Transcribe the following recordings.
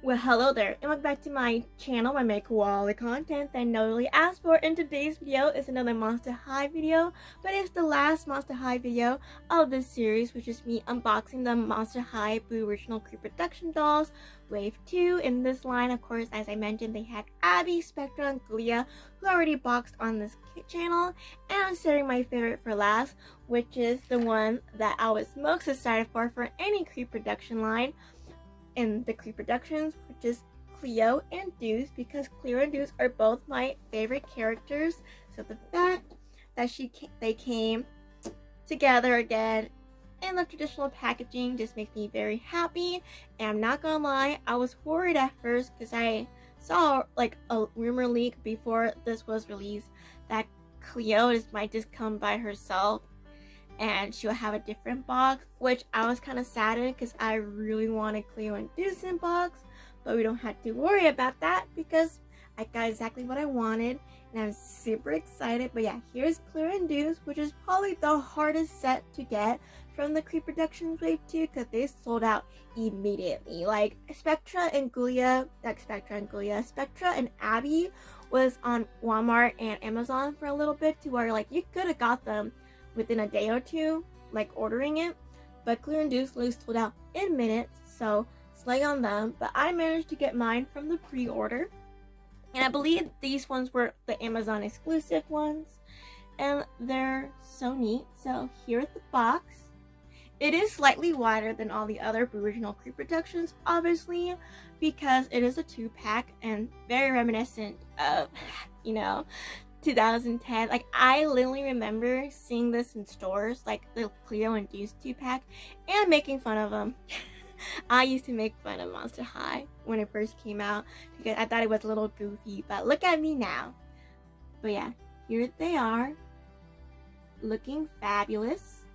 Well, hello there, and welcome back to my channel where I make quality content that nobody asked for. In today's video is another Monster High video, but it's the last Monster High video of this series, which is me unboxing the Monster High Booriginal Creeproduction dolls, Wave 2. In this line, of course, as I mentioned, they had Abby, Spectra, and Cleo, who already boxed on this channel, and I'm saving my favorite for last, which is the one that I was most excited for any Creeproduction line in the Creeproductions, which is Cleo and Deuce, because Cleo and Deuce are both my favorite characters. So the fact that they came together again in the traditional packaging just makes me very happy. And I'm not gonna lie, I was worried at first because I saw like a rumor leak before this was released that Cleo might just come by herself and she'll have a different box, which I was kind of saddened because I really wanted Cleo and Deuce in box, but we don't have to worry about that because I got exactly what I wanted, and I'm super excited. But yeah, here's Cleo and Deuce, which is probably the hardest set to get from the Creeproductions Wave 2 because they sold out immediately. Like Spectra and Abby was on Walmart and Amazon for a little bit, to where like you could have got them within a day or two, like ordering it, but Cleo and Deuce sold out in minutes, so slay on them. But I managed to get mine from the pre-order, and I believe these ones were the Amazon exclusive ones, and they're so neat. So here's the box. It is slightly wider than all the other Booriginal Creeproductions, obviously, because it is a 2-pack and very reminiscent of, 2010. Like, I literally remember seeing this in stores, like the Cleo and Deuce 2-pack, and making fun of them. I used to make fun of Monster High when it first came out because I thought it was a little goofy, but look at me now. But yeah, here they are, looking fabulous.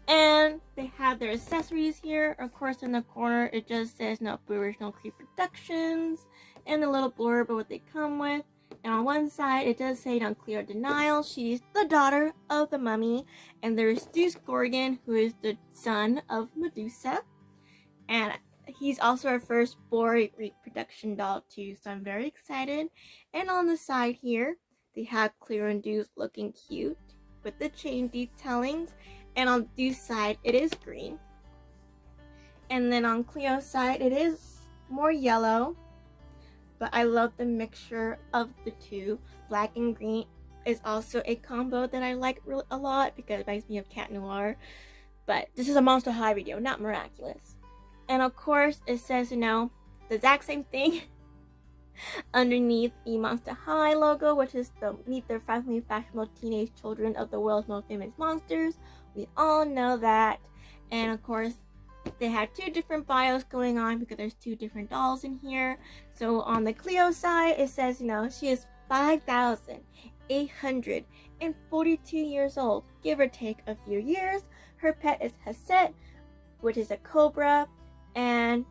And they have their accessories here. Of course, in the corner, it just says no Booriginal Creeproductions, and a little blurb of what they come with. And on one side, it does say Cleo Denial. She's the daughter of the mummy. And there's Deuce Gorgon, who is the son of Medusa. And he's also our first boy reproduction doll too, so I'm very excited. And on the side here, they have Cleo and Deuce looking cute with the chain detailing. And on Deuce's side, it is green. And then on Cleo's side, it is more yellow. But I love the mixture of the two. Black and green is also a combo that I like a lot because it reminds me of Cat Noir. But this is a Monster High video, not Miraculous. And of course, it says, the exact same thing underneath the Monster High logo, which is meet the friendly, fashionable teenage children of the world's most famous monsters. We all know that. And of course, they have two different bios going on because there's two different dolls in here. So on the Cleo side, it says, she is 5,842 years old, give or take a few years. Her pet is Hasset, which is a cobra, and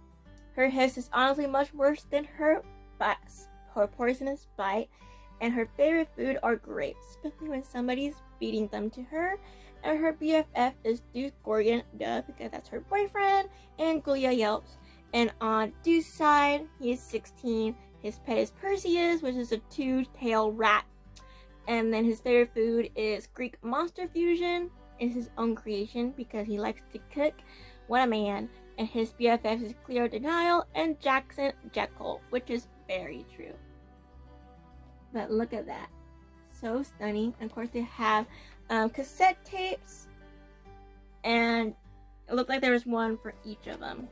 her hiss is honestly much worse than her poisonous bite. And her favorite food are grapes, especially when somebody's feeding them to her. And her BFF is Deuce Gorgon, duh, because that's her boyfriend, and Cleo yelps. And on Deuce's side, he is 16. His pet is Perseus, which is a 2-tailed rat. And then his favorite food is Greek monster fusion. It's his own creation because he likes to cook. What a man. And his BFF is Cleo Denial and Jackson Jekyll, which is very true. But look at that. So stunning. And of course, they have cassette tapes, and it looked like there was one for each of them.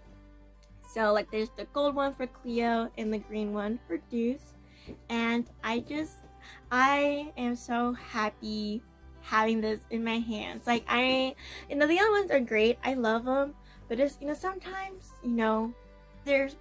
So like there's the gold one for Cleo and the green one for Deuce. And I am so happy having this in my hands. Like the other ones are great, I love them, but it's sometimes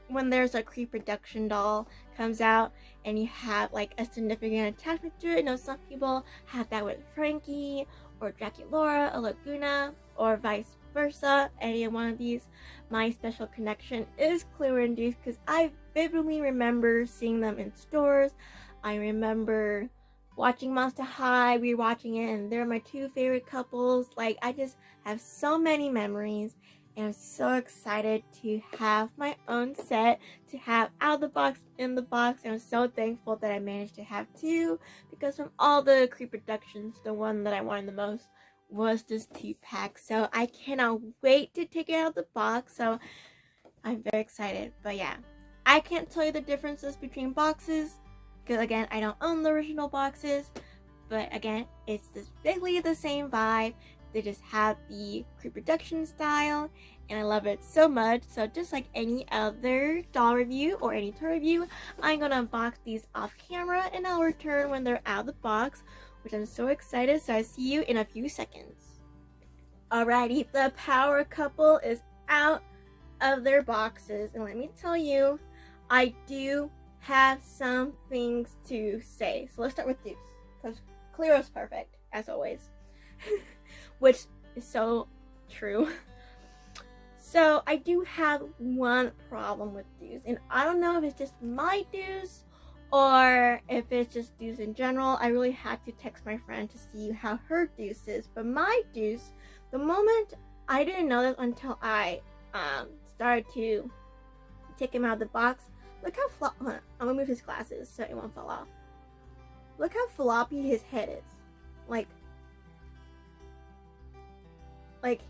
when there's a Creeproduction doll comes out and you have like a significant attachment to it. Some people have that with Frankie or Draculaura or Laguna or vice versa. Any one of these. My special connection is Cleo and Deuce because I vividly remember seeing them in stores. I remember watching Monster High, rewatching it, and they're my two favorite couples. Like, I just have so many memories. And I'm so excited to have my own set, to have out of the box, in the box. And I'm so thankful that I managed to have two, because from all the Creeproductions, the one that I wanted the most was this 2-pack. So I cannot wait to take it out of the box. So I'm very excited. But yeah, I can't tell you the differences between boxes, because again, I don't own the original boxes. But again, it's basically the same vibe. They just have the Creeproduction style, and I love it so much. So just like any other doll review or any toy review, I'm gonna unbox these off camera and I'll return when they're out of the box, which I'm so excited. So I'll see you in a few seconds. Alrighty, the power couple is out of their boxes, and let me tell you, I do have some things to say. So let's start with Deuce, because Cleo's perfect, as always. Which is so true. So I do have one problem with Deuce, and I don't know if it's just my Deuce or if it's just Deuce in general. I really had to text my friend to see how her Deuce is. But my Deuce, the moment, I didn't know this until I started to take him out of the box. Look how I'm gonna move his glasses so it won't fall off. Look how floppy his head is.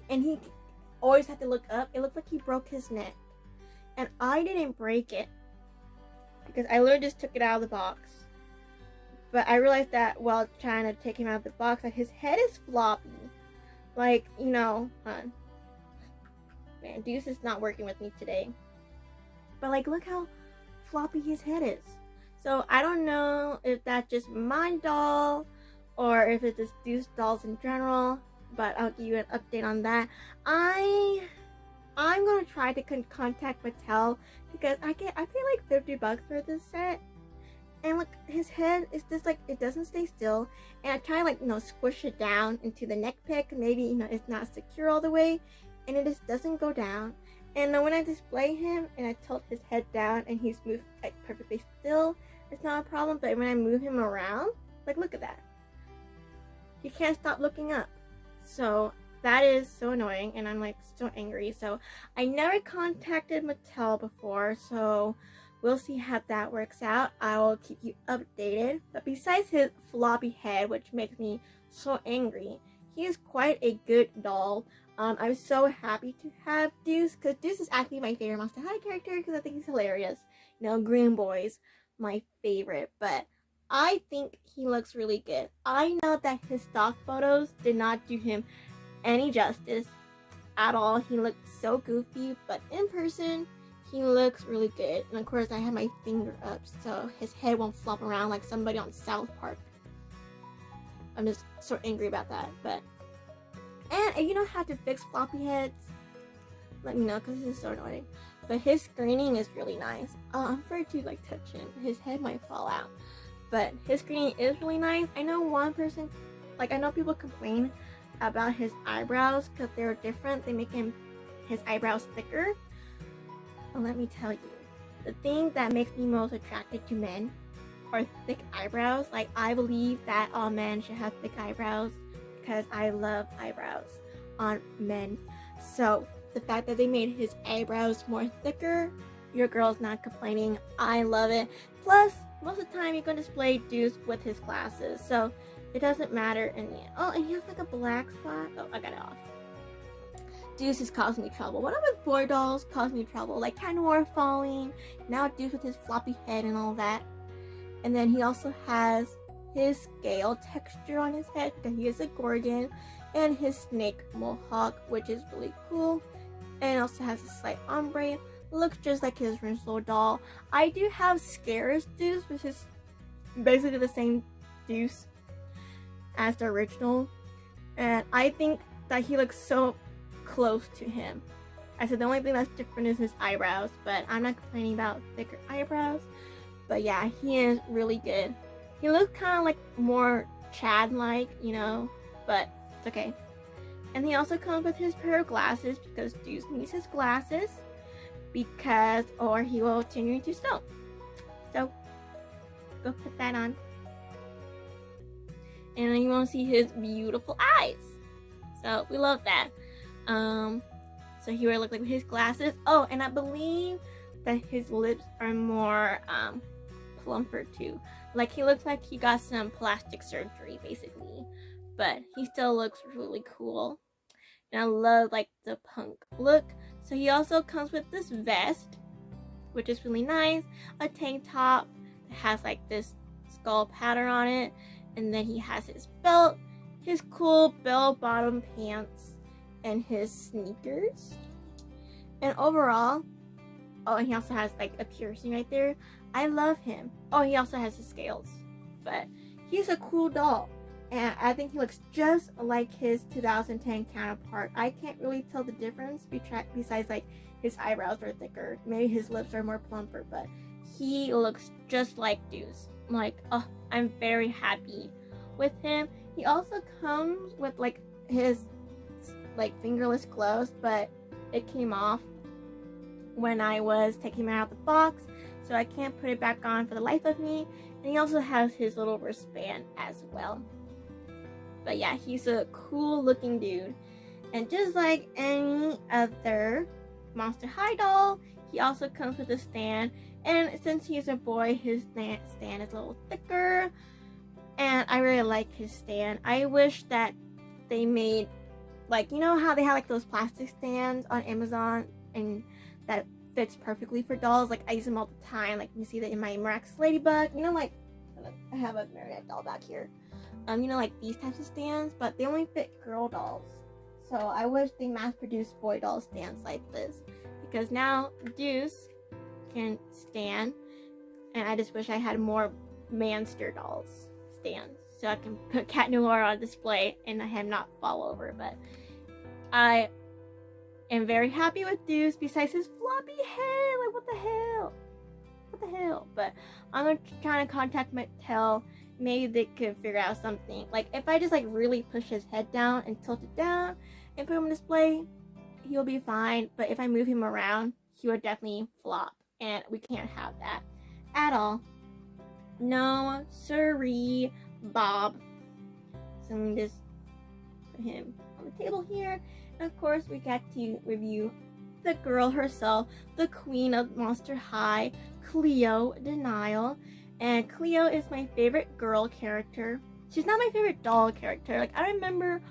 And he always had to look up. It looked like he broke his neck. And I didn't break it, because I literally just took it out of the box. But I realized that while trying to take him out of the box, that his head is floppy. Man, Deuce is not working with me today. But look how floppy his head is. So I don't know if that's just my doll or if it's just Deuce dolls in general. But I'll give you an update on that. I'm gonna try to contact Mattel, because I pay like $50 for this set, and look, his head is just it doesn't stay still, and I try to squish it down into the neck pick. Maybe it's not secure all the way, and it just doesn't go down. And when I display him and I tilt his head down and he's moved perfectly still, it's not a problem. But when I move him around, look at that, he can't stop looking up. So that is so annoying, and I'm so angry. So I never contacted Mattel before, so we'll see how that works out. I will keep you updated. But besides his floppy head, which makes me so angry, he is quite a good doll. I'm so happy to have Deuce, because Deuce is actually my favorite Monster High character, because I think he's hilarious. Green Boy's my favorite, but I think he looks really good. I know that his stock photos did not do him any justice at all. He looked so goofy, but in person, he looks really good. And of course, I have my finger up so his head won't flop around like somebody on South Park. I'm just so angry about that. And if you know how to fix floppy heads, let me know, because this is so annoying. But his screening is really nice. I'm afraid to touch him. His head might fall out. But his screening is really nice. I know one person, I know people complain about his eyebrows because they're different. They make his eyebrows thicker. But let me tell you, the thing that makes me most attracted to men are thick eyebrows. I believe that all men should have thick eyebrows, because I love eyebrows on men. So the fact that they made his eyebrows more thicker, your girl's not complaining. I love it. Plus, most of the time you can display Deuce with his glasses, so it doesn't matter in the end. Oh, and he has a black spot. Oh, I got it off. Deuce is causing me trouble. What with boy dolls cause me trouble? Cat Noir falling, now Deuce with his floppy head and all that. And then he also has his scale texture on his head, because he is a Gorgon, and his snake mohawk, which is really cool. And also has a slight ombre. Looks just like his original doll. I do have Scare's Deuce, which is basically the same Deuce as the original, and I think that he looks so close to him. I said the only thing that's different is his eyebrows, but I'm not complaining about thicker eyebrows. But yeah, he is really good. He looks kind of more Chad-like, but it's okay. And he also comes with his pair of glasses, because Deuce needs his glasses, or he will turn into stone. So go put that on, and then you won't see his beautiful eyes. So we love that. So he would look like with his glasses. Oh, and I believe that his lips are more plumper too. Like he looks like he got some plastic surgery basically, but he still looks really cool. And I love like the punk look. So he also comes with this vest, which is really nice, a tank top that has like this skull pattern on it, and then he has his belt, his cool bell-bottom pants, and his sneakers. And overall, oh, and he also has like a piercing right there. I love him. Oh, he also has his scales, but he's a cool doll. And I think he looks just like his 2010 counterpart. I can't really tell the difference besides like his eyebrows are thicker. Maybe his lips are more plumper, but he looks just like Deuce. Like, oh, I'm very happy with him. He also comes with like his like fingerless gloves, but it came off when I was taking him out of the box, so I can't put it back on for the life of me. And he also has his little wristband as well. But yeah, he's a cool looking dude. And just like any other Monster High doll, he also comes with a stand. And since he's a boy, his stand is a little thicker. And I really like his stand. I wish that they made, like, you know how they have like those plastic stands on Amazon and that fits perfectly for dolls? Like I use them all the time. Like you see that in my Miraculous Ladybug. You know, like I have a marionette doll back here. You know, like these types of stands, but they only fit girl dolls. So I wish they mass-produced boy doll stands like this, because now Deuce can stand, and I just wish I had more Monster dolls stands so I can put Cat Noir on display and him not fall over. But I am very happy with Deuce, besides his floppy head. Like, what the hell? What the hell? But I'm gonna try to contact Mattel. Maybe they could figure out something. Like, if I just like really push his head down and tilt it down and put him on display, he'll be fine. But if I move him around, he would definitely flop, and we can't have that at all. No siree, Bob. So I'm just put him on the table here. And of course, we got to review the girl herself, the queen of Monster High, Cleo Denial. And Cleo is my favorite girl character. She's not my favorite doll character. Like, I remember,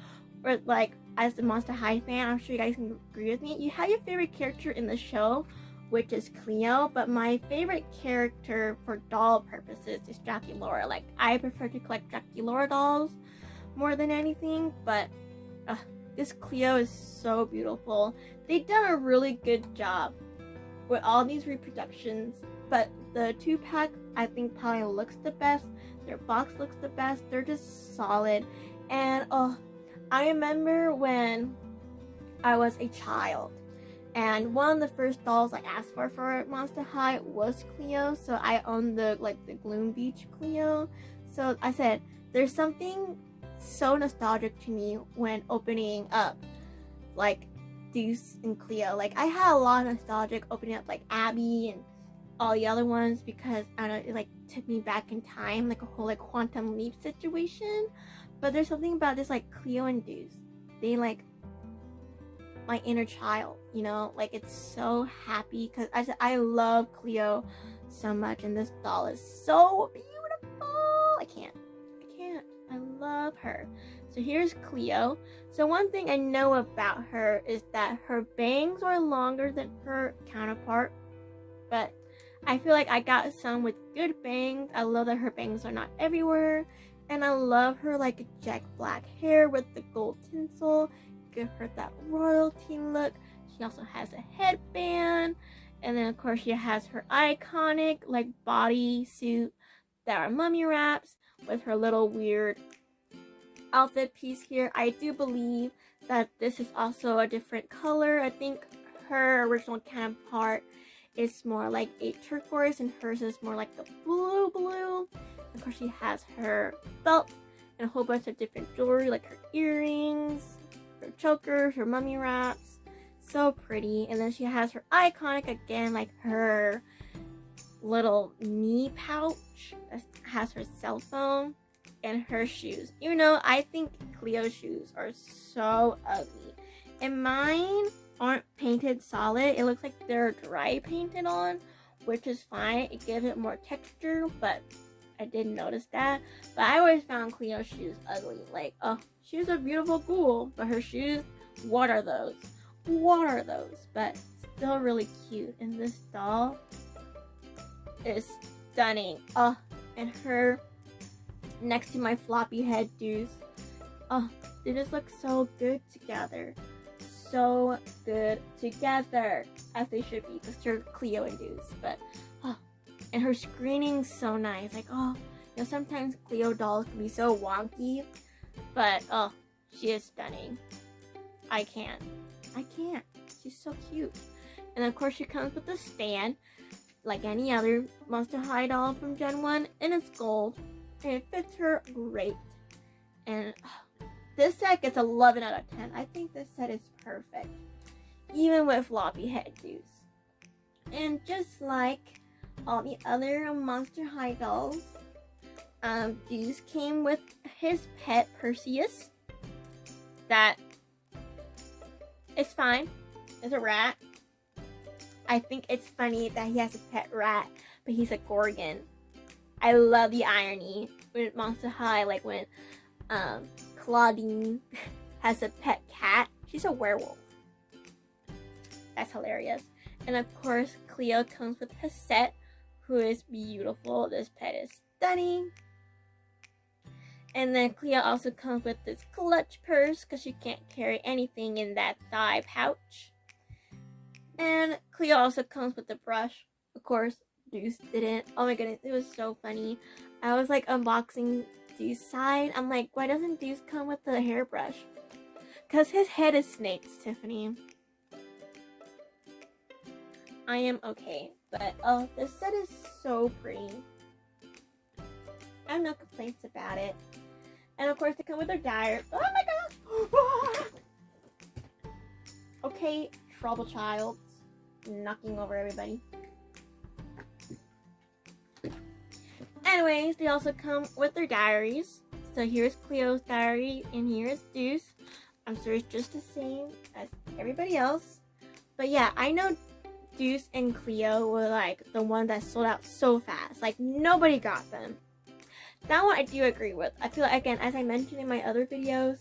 or like, as a Monster High fan, I'm sure you guys can agree with me, you have your favorite character in the show, which is Cleo, but my favorite character for doll purposes is Draculaura. Like, I prefer to collect Draculaura dolls more than anything, but this Cleo is so beautiful. They've done a really good job with all these reproductions, but the 2-pack I think probably looks the best. Their box looks the best. They're just solid. And I remember when I was a child, and one of the first dolls I asked for Monster High was Cleo. So I owned the Gloom Beach Cleo. So I said, there's something so nostalgic to me when opening up like Deuce and Cleo. Like, I had a lot of nostalgic opening up like Abby and all the other ones, because I don't know, it like took me back in time, like a whole like quantum leap situation. But there's something about this like Cleo and Deuce, they like my inner child, you know, like it's so happy, because I love Cleo so much, and this doll is so beautiful. I love her. So here's Cleo. So one thing I know about her is that her bangs are longer than her counterpart, but I feel like I got some with good bangs. I love that her bangs are not everywhere. And I love her like jet black hair with the gold tinsel. Give her that royalty look. She also has a headband. And then of course she has her iconic like bodysuit that are mummy wraps with her little weird outfit piece here. I do believe that this is also a different color. I think her original counterpart is more like a turquoise and hers is more like the blue. Of course she has her belt and a whole bunch of different jewelry, like her earrings, her chokers, her mummy wraps. So pretty. And then she has her iconic, again, like her little knee pouch that has her cell phone and her shoes. You know, I think Cleo's shoes are so ugly. And mine, aren't painted solid. It looks like they're dry painted on, which is fine. It gives it more texture, but I didn't notice that. But I always found Cleo's shoes ugly. Like, oh, she's a beautiful ghoul, but her shoes, what are those? What are those? But still really cute. And this doll is stunning. Oh, and her next to my floppy head Deuce. Oh, they just look so good together. So good together, as they should be, because they're Cleo and Deuce. But oh, and her screening's so nice. Like, oh, you know, sometimes Cleo dolls can be so wonky, but oh, she is stunning. I can't. She's so cute. And of course, she comes with a stand, like any other Monster High doll from Gen 1, and it's gold, and it fits her great. And oh, this set gets 11 out of 10. I think this set is perfect, even with floppy head Deuce. And just like all the other Monster High dolls, Deuce came with his pet Perseus. That is fine. It's a rat. I think it's funny that he has a pet rat, but he's a Gorgon. I love the irony with Monster High, like when Claudine has a pet cat. She's a werewolf. That's hilarious. And of course, Cleo comes with her set, who is beautiful. This pet is stunning. And then Cleo also comes with this clutch purse because she can't carry anything in that thigh pouch. And Cleo also comes with the brush. Of course, Deuce didn't. Oh my goodness, it was so funny. I was like unboxing Deuce's side. I'm like, why doesn't Deuce come with the hairbrush? Because his head is snakes, Tiffany. I am okay. But oh, this set is so pretty. I have no complaints about it. And of course, they come with their diary. Oh my gosh! Okay, trouble child. Knocking over everybody. Anyways, they also come with their diaries. So here's Cleo's diary, and here's Deuce. I'm sure it's just the same as everybody else. But yeah, I know Deuce and Cleo were like the one that sold out so fast. Like, nobody got them. That one I do agree with. I feel like, again, as I mentioned in my other videos,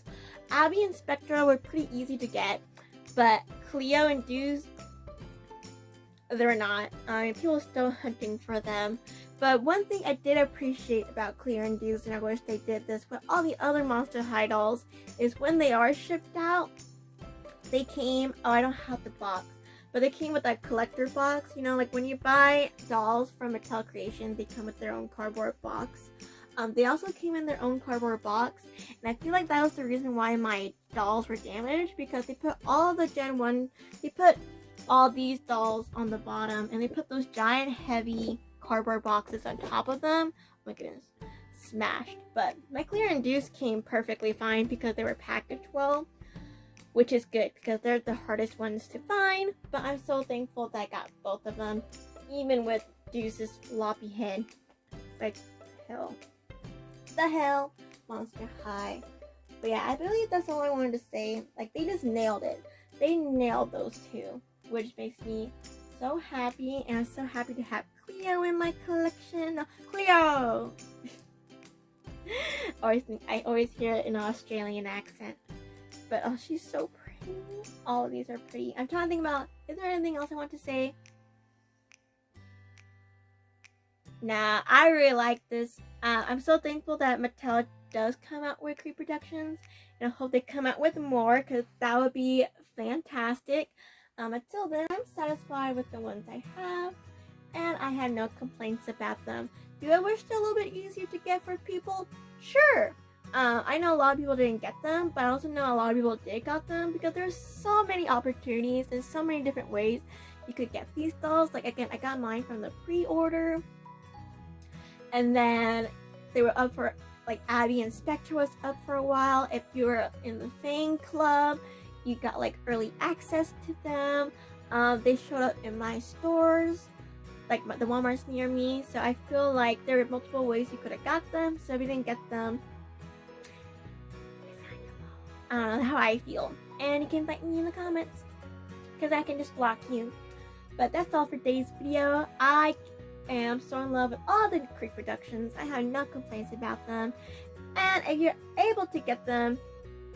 Abby and Spectra were pretty easy to get, but Cleo and Deuce, they're not. People are still hunting for them. But one thing I did appreciate about Cleo and Deuce, and I wish they did this with all the other Monster High dolls, is when they are shipped out, they came, oh, I don't have the box, but they came with that collector box. You know, like when you buy dolls from Mattel Creations, they come with their own cardboard box. They also came in their own cardboard box, and I feel like that was the reason why my dolls were damaged, because they put all the Gen 1, they put all these dolls on the bottom, and they put those giant heavy cardboard boxes on top of them. Oh my goodness, smashed. But my Cleo and Deuce came perfectly fine because they were packaged well, which is good because they're the hardest ones to find. But I'm so thankful that I got both of them, even with Deuce's floppy head. Like, hell. The hell, Monster High. But yeah, I believe that's all I wanted to say. Like, they just nailed it. They nailed those two, which makes me so happy, and I'm so happy to have Cleo in my collection. Cleo! I always hear it in an Australian accent. But oh, she's so pretty. All of these are pretty. I'm trying to think about, is there anything else I want to say? Nah, I really like this. I'm so thankful that Mattel does come out with Creeproductions, and I hope they come out with more, because that would be fantastic. Until then, I'm satisfied with the ones I have, and I had no complaints about them. Do I wish they're a little bit easier to get for people? Sure. I know a lot of people didn't get them, but I also know a lot of people did got them, because there's so many opportunities and so many different ways you could get these dolls. Like, again, I got mine from the pre-order, and then they were up for, like, Abby and Spectra was up for a while. If you were in the fan club, you got like early access to them. They showed up in my stores, like the Walmarts near me. So I feel like there were multiple ways you could have got them. So if you didn't get them, I don't know how I feel. And you can fight me in the comments. because I can just block you. But that's all for today's video. I am so in love with all the Creeproductions. I have no complaints about them. And if you're able to get them,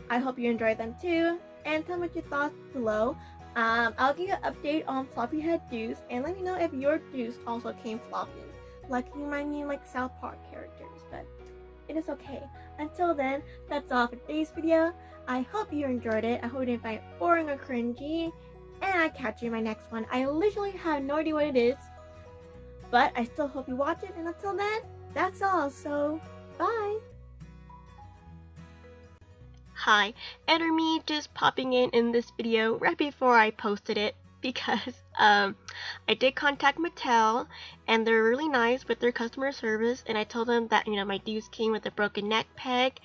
I hope you enjoy them too. And tell me what your thoughts below. I'll give you an update on Floppy Head Deuce, and let me know if your Deuce also came floppy. Like, you remind me like South Park characters, but it is okay. Until then, that's all for today's video. I hope you enjoyed it. I hope you didn't find it boring or cringy. And I catch you in my next one. I literally have no idea what it is, but I still hope you watch it. And until then, that's all. So, bye. Hi, enter me just popping in this video right before I posted it because I did contact Mattel and they're really nice with their customer service, and I told them that, you know, my Deuce came with a broken neck peg,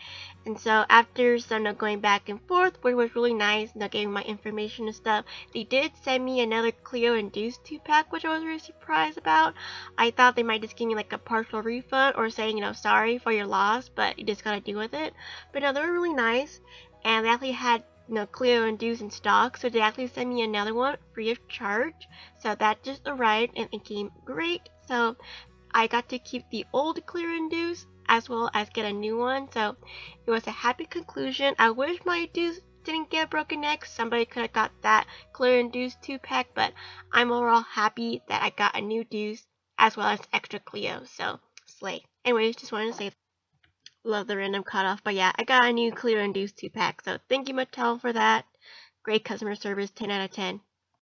and so after some going back and forth, which was really nice, giving my information and stuff, they did send me another Cleo and Deuce 2-pack, which I was really surprised about. I thought they might just give me like a partial refund or saying, you know, sorry for your loss, but you just gotta deal with it. But no, they were really nice, and they actually had, you know, Cleo and Deuce in stock, so they actually sent me another one free of charge. So that just arrived and it came great. So I got to keep the old Cleo and Deuce as well as get a new one. So it was a happy conclusion. I wish my Deuce didn't get a broken neck. Somebody could have got that Cleo and Deuce 2-pack, but I'm overall happy that I got a new Deuce as well as extra Cleo. So slay. Anyways, just wanted to say love the random cutoff, but yeah, I got a new Cleo and Deuce 2-pack, so thank you Mattel for that. Great customer service, 10 out of 10.